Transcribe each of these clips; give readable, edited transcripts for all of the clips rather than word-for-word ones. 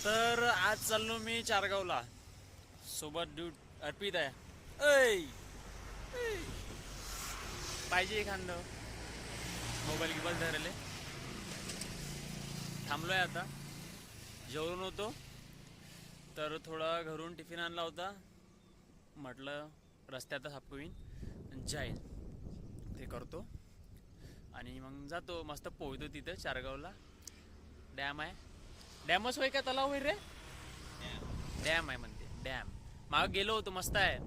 तर आज चाललो मी चारगावला. सोबत अर्पित आहे. ऐ पाहिजे एखादं मोबाईल गिबाईल धरले. थांबलोय आता. जेवलो नव्हतो तर थोडा घरून टिफिन आणला होता. म्हटलं रस्त्यातच हापकवीन जाईल ते करतो आणि मग जातो. मस्त पोहतो तिथं चारगावला. डॅम आहे. डॅमच होय का तलाव होय रे? डॅम आहे म्हणते. डॅम माग गेलो होतो. मस्त आहे.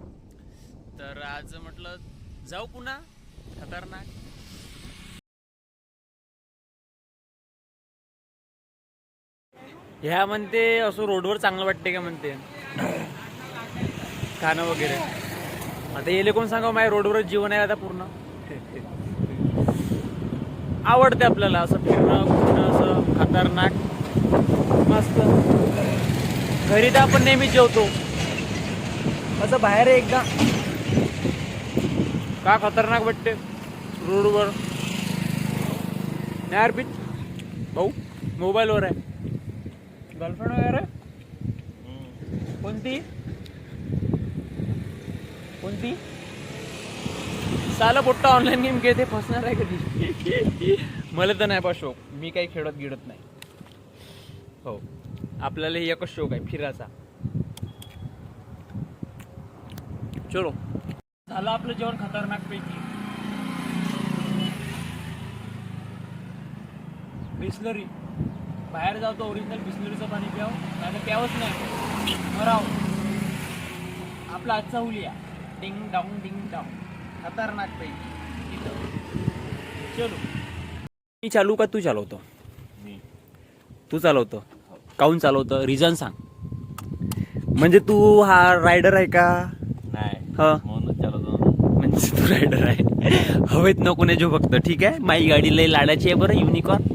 तर आज म्हटलं जाऊ पुन्हा. खतरनाक. ह्या म्हणते असं रोडवर चांगलं वाटते का म्हणते खाणं वगैरे. आता येले कोण सांगा माझ्या रोडवरच जीवन आहे आता पूर्ण. आवडते आपल्याला असं फिरणं फिरणं असं खतरनाक मस्त. घरी तर आपण नेहमी जेवतो असं बाहेर एकदा का खतरनाक वाटते रोडवर. नाही अर्पित भाऊ मोबाईलवर आहे. गर्लफ्रेंड वगैरे कोणती कोणती साला पोट्टा ऑनलाईन गेम खेळते. फसणार आहे कधी. मला तर नाही बा शौक. मी काही खेळत गिळत नाही. हो आपल्याला एकच शौक आहे फिरायचा. चलो झालं आपलं जेवण खतरनाक पैकी. बिस्लरी बाहेर जाऊ तर ओरिजिनल बिस्लरीचं पाणी प्याव. नाही तर प्यावंच नाही मराव. आपला आजचा हुलिया डिंग डाऊन खतरनाक पैकी. चलो मी चालू का तू चालवतो? तू चालवतो. काऊन चालवतं रिझन सांग. म्हणजे तू हा रायडर आहे का? नाही हा म्हणून चालवतो. म्हणजे तू रायडर आहे. हवेत नको ने जो फक्त. ठीक आहे माझी गाडी लई लाडाची आहे बरं. युनिकॉर्न.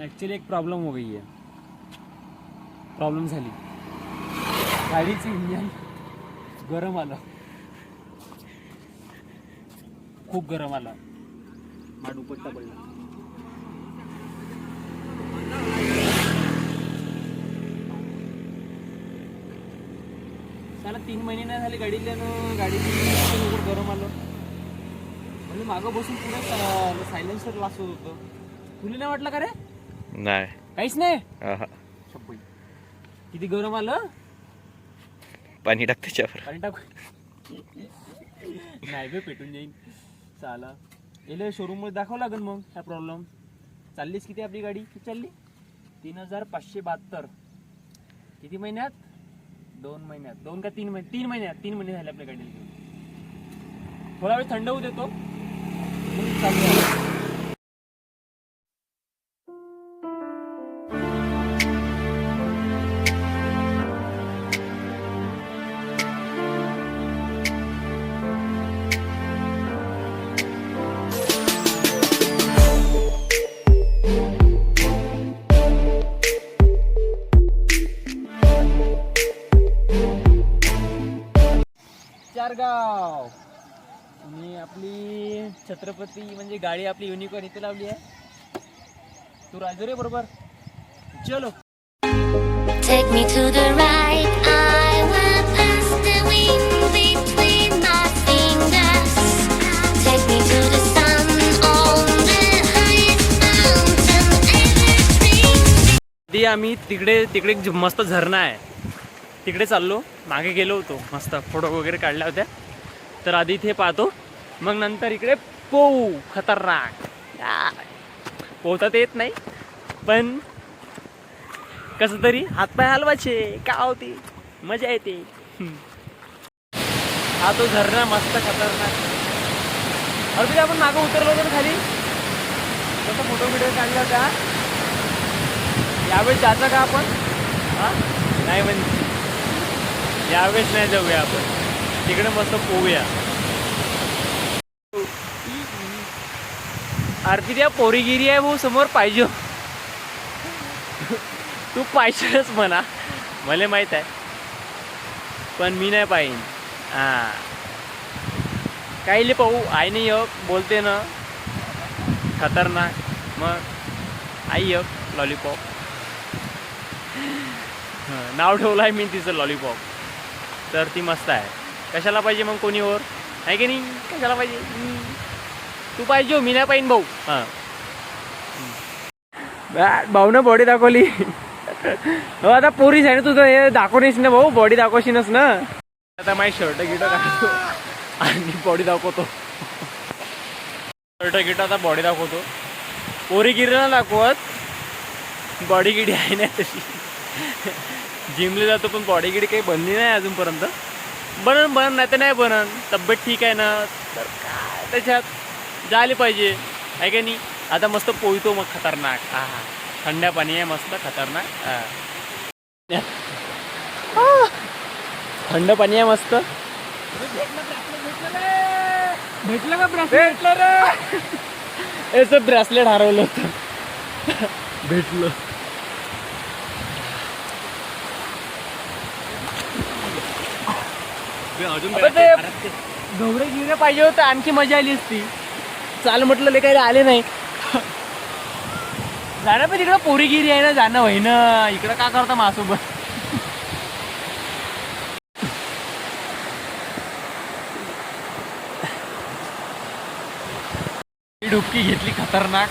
ॲक्च्युली एक प्रॉब्लेम हो गई है. प्रॉब्लेम झाली. गाडीचं इंजन गरम आलं. खूप गरम आलं. हा दुपट्टा पडला. त्याला 3 महिने नाही झाले गाडीला. गाडीचं गरम आलं. म्हणजे मागं बसून पुढे सायलेन्सर वाजवत होतं. तुला नाही वाटलं का रे? नाही काहीच नाही. किती गरम आलं. पाणी टाक त्याच्यावर. पाणी टाक. नाही बे पेटून जाईन चाला. याला शोरूम मध्ये दाखवावं लागेल मग हा प्रॉब्लेम. चाललीस किती आपली गाडी? किती चालली? 3572. किती महिन्यात? 2 महिन्यात. 2 का 3 महिने? 3 महिन्यात. 3 महिने झाले आपल्या गाडीला घेऊन. थोडा वेळ थंड होऊ देतो. चारगाव आणि आपली छत्रपती म्हणजे गाडी आपली युनिकॉर्न इथे लावली आहे. तू राजू रे बरोबर. चलो Take me to the right, I will pass the wind between my fingers. Take me to the sun on the highest mountain ever seen. ती आम्ही तिकडे एक मस्त झरणा आहे तिकडे चाललो. मागे गेलो होतो. मस्त फोटो वगैरे काढल्या होत्या. तर आधी इथे पाहतो मग नंतर इकडे पोहू. खतरनाक. पोहता तर येत नाही पण कसं तरी हातपाय हलवायचे का होती मजा येते. हा तो झरणा मस्त खतरनाक. अरे आपण मागं उतरलो होतो खाली. फोटो व्हिडिओ काढला होता. यावेळेस जायचं का आपण? हां नाही म्हणजे यावेळेस नाही जाऊया आपण, तिकडे मस्त पोहूया. आरती त्या पोरीगिरी आहे भाऊ समोर पाहिजे. तू पाहिजेच म्हणा, मला माहीत आहे, पण मी नाही पाहिन. हां काही ले पाहू आई नाही बोलते ना खतरनाक. मग आई लॉलीपॉप नाव ठेवलं आहे मी तिचं लॉलीपॉप. तर ती मस्त आहे. कशाला पाहिजे मग कोणी वर आहे की नाही? कशाला पाहिजे? तू पाहिजे मी नाही पाहिन भाऊ. हां भाऊनं बॉडी दाखवली. हो आता पोरीच आहे ना तुझं, हे दाखवणीस ना भाऊ, बॉडी दाखवशीनच ना. आता माझी शर्ट गिट काढतो आणि बॉडी दाखवतो. शर्ट गिट आता बॉडी दाखवतो. पोरी गिरीला दाखवत, बॉडी गिडी आहे ना तशी. जिमला जातो पण बॉडी गिडी काही बनली नाही अजूनपर्यंत. बनन नाही तर नाही बनन. तब्येत ठीक आहे ना, तर काय त्याच्यात जायला पाहिजे आहे का नाही. आता मस्त पोहतो मग खतरनाक. हा थंड पाणी आहे मस्त खतरनाक. थंड पाणी आहे मस्त. भेटलं का ब्रेसलेट? भेटलं रे. याचं ब्रेसलेट हरवलं होतं. भेटलं. ढोबळे गिरे पाहिजे होतं, आणखी मजा आली असती. चाल म्हटलं ले काही आले नाही. जाणं पण तिकडं पोरीगिरी आहे ना, जाणं होई ना. इकडं का करता माझ्यासोबत? डुबकी घेतली खतरनाक.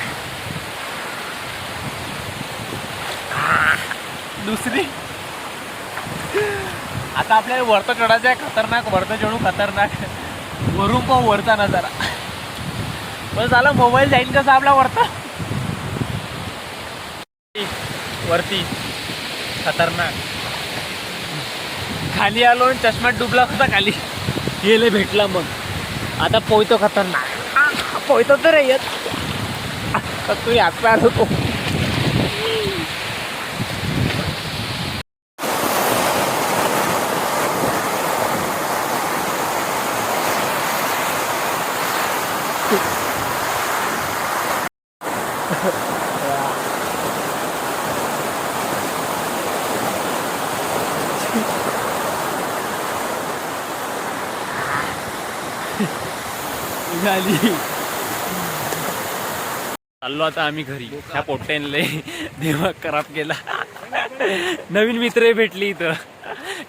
दुसरी आता आपल्याला वरतं चढायचं आहे खतरनाक. वरतं चढू खतरनाक. वरून पाहू वरचा नजारा. पण झालं मोबाईल जाईल कसं आपला वरता वरती खतरनाक. खाली आलो आणि चष्म्यात डुबला होता खाली. गेले भेटला मग. आता पोहतो खतरनाक. पोहतो तर येत तू हातपाय आलो तो. झाली. चाललो आता आम्ही घरी. ह्या पोट्ट्यांले दिमाग खराब केला. नवीन मित्र भेटली इथं.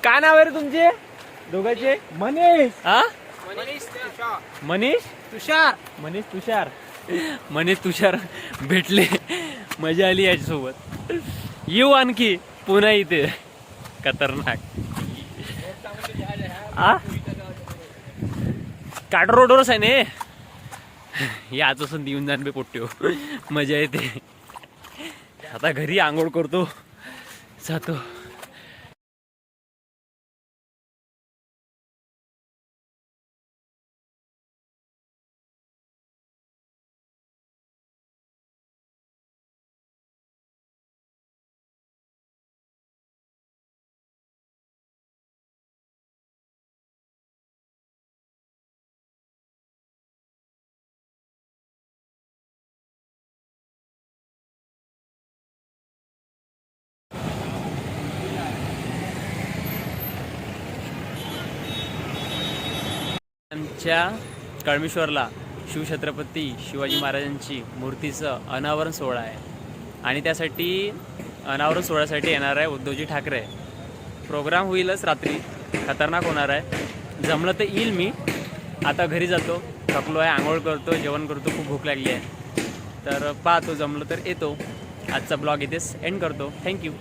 काय नाव आहे रे तुमचे दोघांचे? मनीष. हा मनीष तुषार. मनीष तुषार. मनीष तुषार भेटले. मजा आली याच्यासोबत. येऊ आणखी पुन्हा इथे. खतरनाक. आ काटर रोडवरच आहे ने. याच असं देऊन जाण बे पोट्ट्यो. मजा येते. आता घरी आंघोळ करतो जातो. आमच्या कळमेश्वरला शिवछत्रपती शिवाजी महाराजांची मूर्तीचं अनावरण सोहळा आहे आणि त्यासाठी अनावरण सोहळ्यासाठी येणार आहे उद्धवजी ठाकरे. प्रोग्राम होईलच रात्री. खतरनाक होणार आहे. जमलं तर येईल मी. आता घरी जातो. थकलो आहे. आंघोळ करतो, जेवण करतो. खूप भूक लागली आहे. तर पाहतो जमलं तर येतो. आजचा ब्लॉग इथेच एंड करतो. थँक्यू.